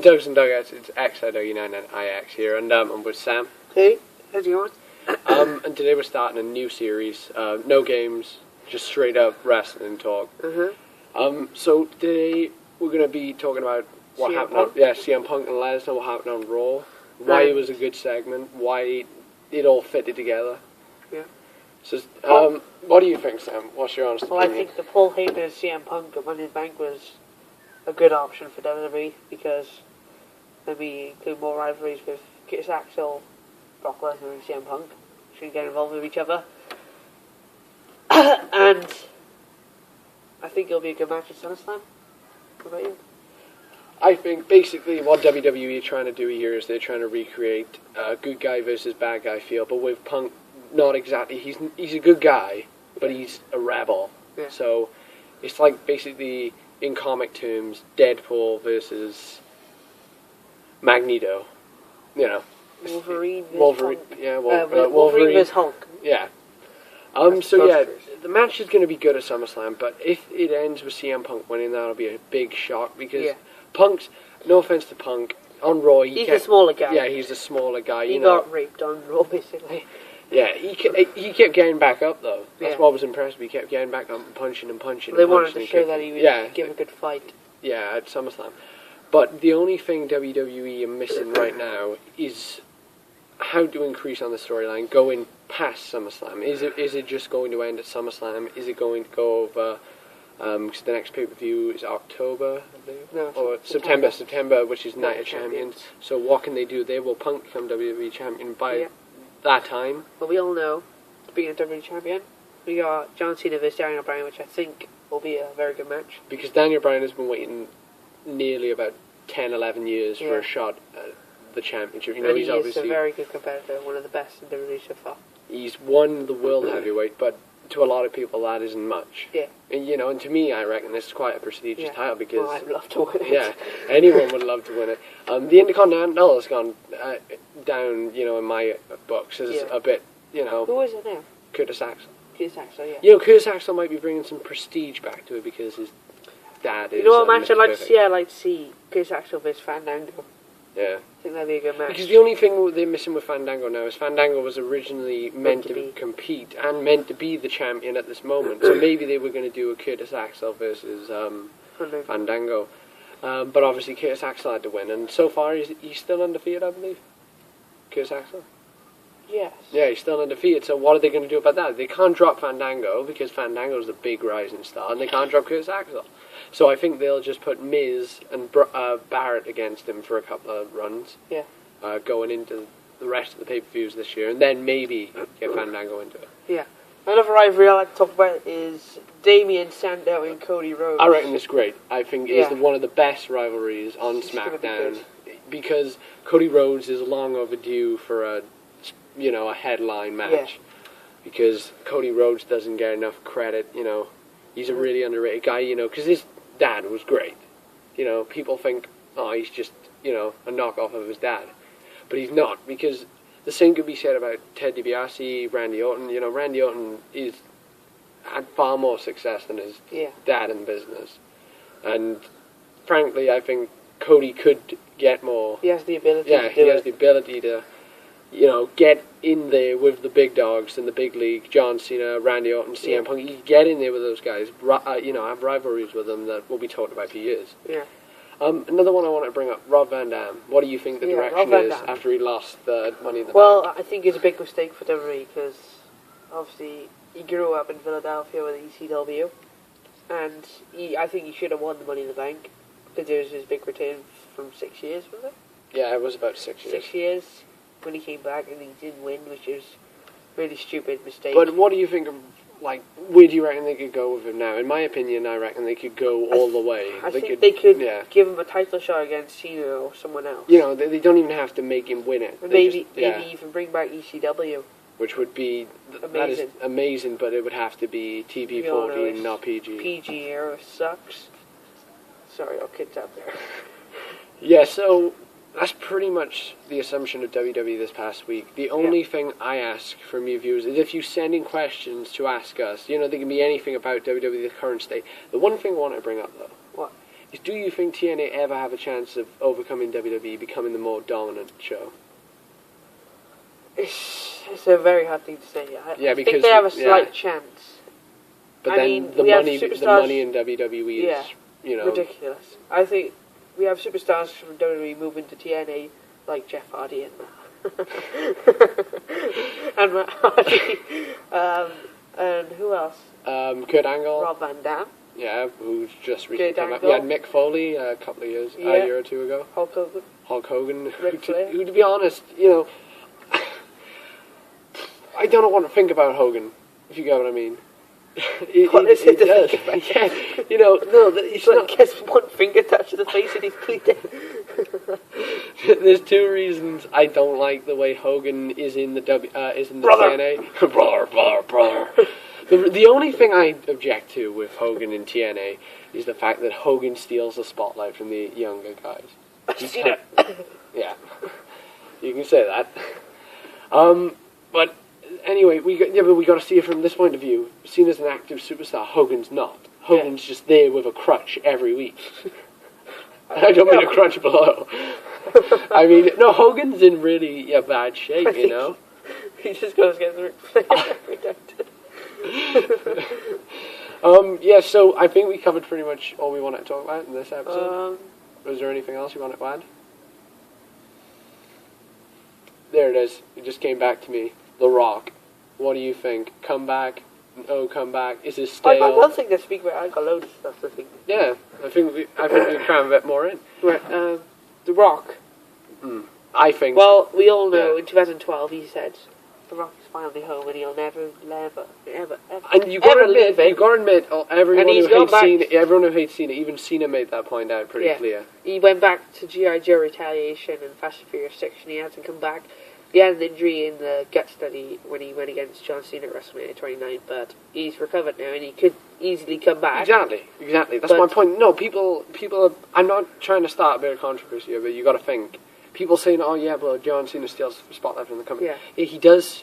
Dogs and Dugouts, it's XIW99IX here, and I'm with Sam. Hey, how's it going? And today we're starting a new series, no games, just straight up wrestling talk. So today we're going to be talking about what happened on CM Punk and Lesnar, what happened on Raw, why it was a good segment, why it all fitted together. Yeah. So, what do you think, Sam? What's your honest opinion? I think the Paul Heyman and CM Punk at Money in the Bank was a good option for WWE because maybe include more rivalries with Curtis Axel, Brock Lesnar and CM Punk. Should get involved with each other. And I think it'll be a good match at SummerSlam. What about you? I think basically what WWE are trying to do here is they're trying to recreate a good guy versus bad guy feel, but with Punk, not exactly. He's a good guy, but he's a rebel. Yeah. So it's like basically, in comic terms, Deadpool versus Magneto. You know. Wolverine versus Hulk. Yeah. The match is going to be good at SummerSlam, but if it ends with CM Punk winning, that'll be a big shock because Punk's, no offense to Punk, on Raw he's a smaller guy. Yeah, he's a smaller guy. He got raped on Raw, basically. Yeah, he kept getting back up though. That's what was impressive. He kept getting back up and punching and punching. They wanted to show that he would give a good fight. Yeah, at SummerSlam. But the only thing WWE are missing right now is how to increase on the storyline going past SummerSlam. Is it just going to end at SummerSlam? Is it going to go over? Because the next pay-per-view is October, I believe. No, or September, which is Night of Champions. So what can they do? They will Punk become WWE champion by that time. Well, we all know, being a WWE champion, we got John Cena versus Daniel Bryan, which I think will be a very good match. Because Daniel Bryan has been waiting nearly about 10, 11 years for a shot at the championship. You know, he's obviously a very good competitor, one of the best in WWE so far. He's won the world heavyweight, but to a lot of people that isn't much. Yeah. And, and to me, I reckon this is quite a prestigious title because... I'd love to win it. Yeah, anyone would love to win it. The Intercontinental has gone down, in my books as a bit, Who is it now? Curtis Axel. Curtis Axel, yeah. Curtis Axel might be bringing some prestige back to it because his dad is... You know what match I'd like to see? I'd like to see Curtis Axel versus Fandango. Yeah. I think that'd be a good match. Because the only thing they're missing with Fandango now is Fandango was originally meant to compete and meant to be the champion at this moment. So maybe they were going to do a Curtis Axel versus Fandango. But obviously Curtis Axel had to win. And so far he's still undefeated, I believe. Curtis Axel? Yes. Yeah, he's still undefeated. So what are they going to do about that? They can't drop Fandango because Fandango's the big rising star. And they can't drop Curtis Axel. So I think they'll just put Miz and Barrett against him for a couple of runs. Yeah. Going into the rest of the pay-per-views this year, and then maybe get Fandango into it. Yeah. Another rivalry I like to talk about is Damien, Sandow, and Cody Rhodes. I reckon it's great. I think it's one of the best rivalries on SmackDown because Cody Rhodes is long overdue for a headline match. Yeah. Because Cody Rhodes doesn't get enough credit. He's a really underrated guy. Because his dad was great. People think, he's just a knockoff of his dad. But he's not, because the same could be said about Ted DiBiase, Randy Orton. Randy Orton had far more success than his dad in business. And frankly, I think Cody could get more. He has the ability to do it. Yeah, he has the ability to, get in there with the big dogs in the big league, John Cena, Randy Orton, CM Punk. You get in there with those guys, have rivalries with them that will be talked about for years. Yeah. Another one I want to bring up, Rob Van Dam. What do you think the direction is after he lost the Money in the Bank? Well, I think it's a big mistake for WWE because obviously he grew up in Philadelphia with ECW, and I think he should have won the Money in the Bank because it was his big return from 6 years, was it? Yeah, it was about 6 years. 6 years when he came back and he didn't win, which is a really stupid mistake. But what do you think of, where do you reckon they could go with him now? In my opinion, I reckon they could go all the way. I think they could give him a title shot against Cena or someone else. They don't even have to make him win it. Maybe even bring back ECW. Which would be amazing. That is amazing, but it would have to be TV-14, not PG. PG era sucks. Sorry, all kids out there. Yeah, so that's pretty much the assumption of WWE this past week. The only thing I ask from you viewers is if you send in questions to ask us, they can be anything about WWE, the current state. The one thing I want to bring up, though, is, do you think TNA ever have a chance of overcoming WWE, becoming the more dominant show? It's a very hard thing to say. I because think they have a slight chance. But the money in WWE is, ridiculous. I think we have superstars from WWE moving to TNA like Jeff Hardy and and Matt Hardy, and who else? Kurt Angle, Rob Van Dam. Yeah, who's just recently come back. Angle. We had Mick Foley a couple of years, a year or two ago. Hulk Hogan. Who, to be honest, I don't know what to think about Hogan, if you get what I mean. What is it does. Yeah, it's like not. Gets one finger touch to the face and he's bleeding. There's two reasons I don't like the way Hogan is in the TNA. Brother. The only thing I object to with Hogan in TNA is the fact that Hogan steals the spotlight from the younger guys. Yeah, you can say that. But anyway, we got to see it from this point of view. Seen as an active superstar, Hogan's not. Hogan's just there with a crutch every week. I don't mean a crutch below. I mean, no, Hogan's in really bad shape, He just goes against the so I think we covered pretty much all we wanted to talk about in this episode. Was there anything else you wanted to add? There it is. It just came back to me. The Rock. What do you think? Comeback? No comeback? Is this stale? I don't think they speak about. I got loads of stuff to think. Yeah, I think we cram a bit more in. Right. The Rock. I think. Well, we all know in 2012 he said The Rock is finally home and he'll never. And you gotta admit, everyone who hates Cena, even Cena made that point out pretty clear. He went back to G.I. Joe Retaliation and Fast and Furious 6 and he hasn't come back. He had an injury in the gut study when he went against John Cena at WrestleMania 29, but he's recovered now and he could easily come back. Exactly. That's my point. No, people I'm not trying to start a bit of controversy here, but you got to think. People saying, "Oh yeah, well, John Cena steals the spotlight from the company." Yeah, he does.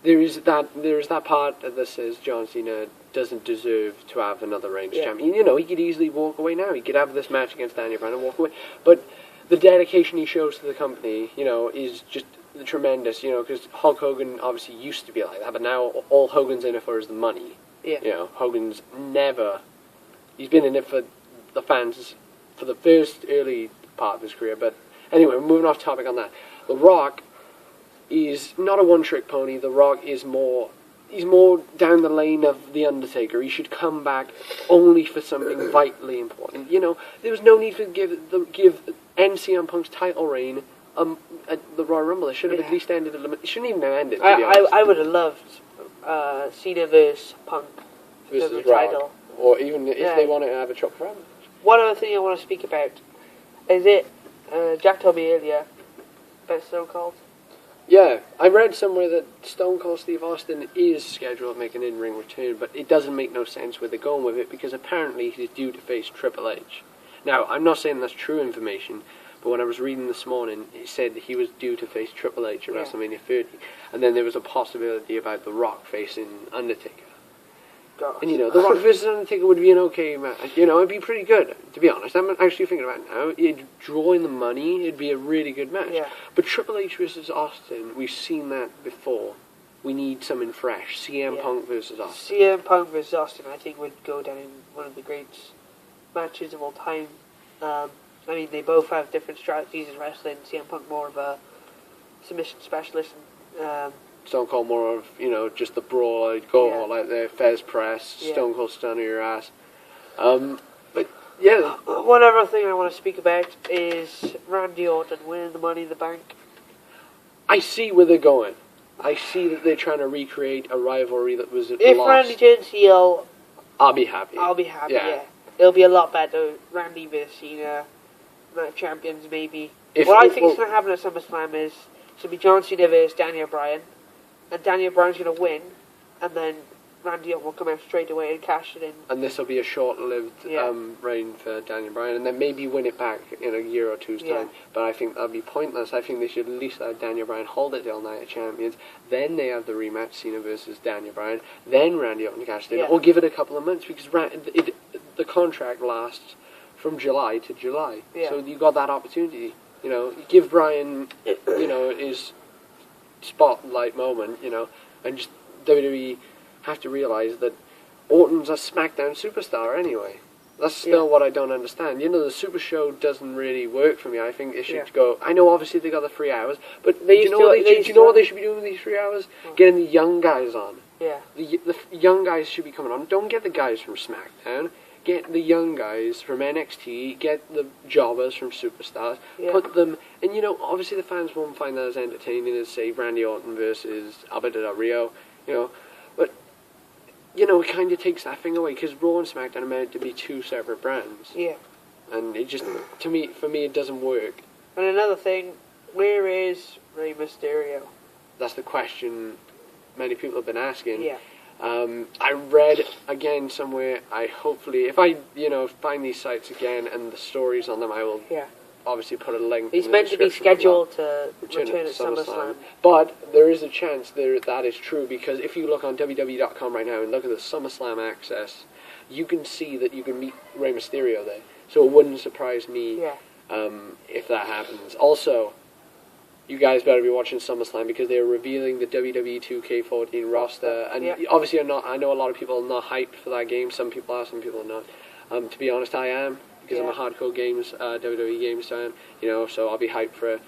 There is that part that says John Cena doesn't deserve to have another reigns champion. He could easily walk away now. He could have this match against Daniel Bryan and walk away, but the dedication he shows to the company, is just tremendous, because Hulk Hogan obviously used to be like that, but now all Hogan's in it for is the money. Yeah. Hogan's he's been in it for the fans for the first early part of his career, but anyway, moving off topic on that. The Rock is not a one-trick pony. The Rock is he's more down the lane of The Undertaker. He should come back only for something vitally important. There was no need to give CM Punk's title reign at the Royal Rumble. It should have at least ended. It shouldn't even have ended. I would have loved Cena versus Punk versus the title, or even if they wanted to have a chop for him. One other thing I want to speak about is Jack told me earlier about Stone Cold. Yeah, I read somewhere that Stone Cold Steve Austin is scheduled to make an in-ring return, but it doesn't make no sense where they're going with it because apparently he's due to face Triple H. Now, I'm not saying that's true information, but when I was reading this morning, it said that he was due to face Triple H at WrestleMania 30, and then there was a possibility about The Rock facing Undertaker. Gosh. And The Rock versus Undertaker would be an okay match. It'd be pretty good, to be honest. I'm actually thinking about it now. It'd draw in the money. It'd be a really good match. Yeah. But Triple H versus Austin, we've seen that before. We need something fresh. CM Punk versus Austin. CM Punk versus Austin, I think, would go down in one of the great matches of all time. They both have different strategies in wrestling. CM Punk more of a submission specialist. Stone Cold more of, just the brawl, go all out there, Fez press, Stone Cold stunner your ass. But, yeah. One other thing I want to speak about is Randy Orton winning the Money in the Bank. I see where they're going. I see that they're trying to recreate a rivalry that was lost. If Randy turns heel, I'll be happy. Yeah. It'll be a lot better. Randy versus Cena, champions maybe. What I think is going to happen at SummerSlam is it's going to be John Cena versus Daniel Bryan. And Daniel Bryan's going to win, and then Randy Orton will come out straight away and cash it in. And this will be a short-lived reign for Daniel Bryan, and then maybe win it back in a year or two's time. But I think that'll be pointless. I think they should at least let Daniel Bryan hold it till Night of Champions. Then they have the rematch, Cena versus Daniel Bryan. Then Randy Orton cashed in, or give it a couple of months because the contract lasts from July to July. Yeah. So you got that opportunity. You know, give Bryan, you know, his spotlight moment, you know, and just WWE have to realize that Orton's a SmackDown superstar anyway. That's still what I don't understand. You know, the Super Show doesn't really work for me. I think they should go. I know, obviously they got the 3 hours, but do you know what they should be doing with these 3 hours? Getting the young guys on. Yeah. The young guys should be coming on. Don't get the guys from SmackDown. Get the young guys from NXT. Get the jobbers from Superstars. Yeah. Put them, and you know, obviously the fans won't find that as entertaining as, say, Randy Orton versus Alberto Del Rio. You know, but you know, it kind of takes that thing away because Raw and SmackDown are meant to be two separate brands. Yeah. And it just, for me, it doesn't work. And another thing, where is Rey Mysterio? That's the question many people have been asking. Yeah. I read again somewhere. Hopefully, if I find these sites again and the stories on them, I will obviously put a link. He's meant to be scheduled to return at SummerSlam. But there is a chance that is true because if you look on WWE.com right now and look at the SummerSlam access, you can see that you can meet Rey Mysterio there. So it wouldn't surprise me if that happens. Also, you guys better be watching SummerSlam because they're revealing the WWE 2K14 roster. And obviously, I know a lot of people are not hyped for that game. Some people are, some people are not. To be honest, I am because I'm a hardcore WWE games fan. You know, so I'll be hyped for it.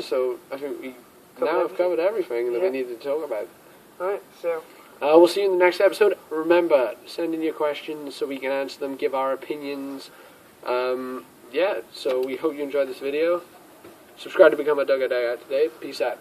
So I think we now have covered everything that we needed to talk about. Alright, so we'll see you in the next episode. Remember, send in your questions so we can answer them, give our opinions. So we hope you enjoyed this video. Subscribe to become a Dugout Dugout today. Peace out.